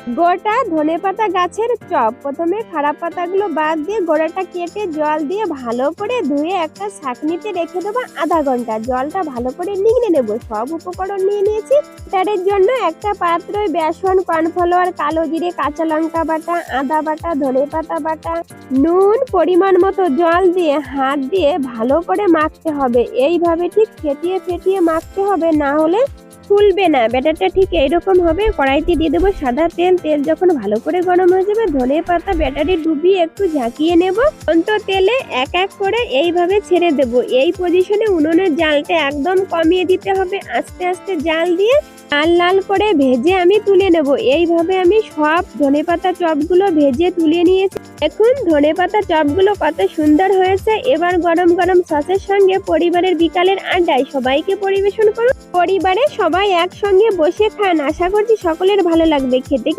গোটা ধনেপাতা গাছের চপ। প্রথমে খারাপ পাতাগুলো বাদ দিয়ে গোড়াটা কেটে জল দিয়ে ভালো করে ধুয়ে একটা ছাঁকনিতে রেখে দেবো আধা ঘন্টা। জলটা ভালো করে নিংড়ে নেব। সব উপকরণ নিয়ে নিয়েছি। ব্যাটারের জন্য একটা পাত্রে বেসন, কর্নফ্লাওয়ার, কালো জিরে, কাঁচা লঙ্কা বাটা, আদা বাটা, ধনেপাতা বাটা, নুন, পরিমাণ মতো জল দিয়ে হাত দিয়ে ভালো করে মাখতে হবে। এইভাবে ঠিক ফেটিয়ে ফেটিয়ে মাখতে হবে, না হলে ফুলবে না। ব্যাটারটা ঠিক এইরকম হবে। কড়াইতে দিয়ে দেবো সাদা তেল। তেল যখন ভালো করে গরম হয়ে যাবে, ধনে পাতা ব্যাটারে ডুবিয়ে একটু ঝাঁকিয়ে নেব। অন্ত তেলে এক এক করে এইভাবে ছেড়ে দেব। এই পজিশনে উনুনের জালটা একদম কমিয়ে দিতে হবে। আস্তে আস্তে জাল দিয়ে লাল লাল করে ভেজে আমি তুলে নেব। এইভাবে আমি সব ধনেপাতা চপগুলো ভেজে তুলে নিয়েছি। দেখুন ধনেপাতা চপগুলো কত সুন্দর হয়েছে। এবার গরম গরম সসের সঙ্গে পরিবারের বিকালের আড্ডায় সবাইকে পরিবেশন করুন। পরিবারে সবাই একসঙ্গে বসে খান। আশা করছি সকলের ভালো লাগবে খেতে।